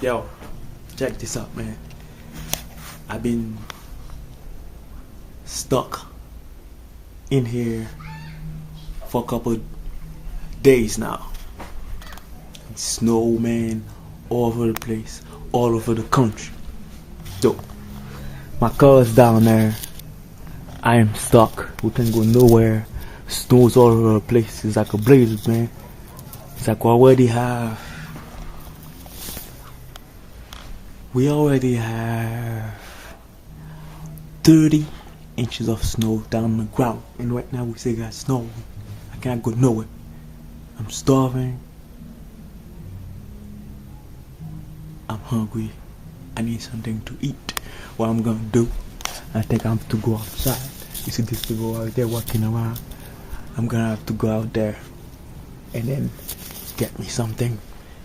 Yo, check this out, man. I've been stuck in here for a couple days now. Snow, man, all over the place, all over the country. So, my car's down there. I am stuck. We can go nowhere. Snow's all over the place. It's like a blizzard, man. It's like we already have 30 inches of snow down on the ground, and right now we still got snow. I can't go nowhere. I'm starving. I'm hungry. I need something to eat. What I'm gonna do, I think I have to go outside. You see this people out there walking around? I'm gonna have to go out there and then get me something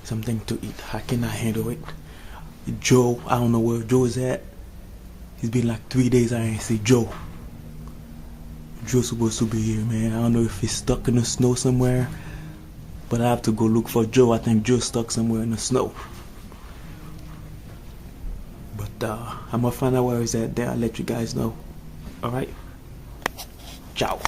to eat. How can I handle it? Joe, I don't know where Joe's at. It's been like 3 days I ain't see Joe. Joe's supposed to be here, man. I don't know if he's stuck in the snow somewhere, but I have to go look for Joe. I think Joe's stuck somewhere in the snow. But I'm gonna find out where he's at there. I'll let you guys know. Alright? Ciao.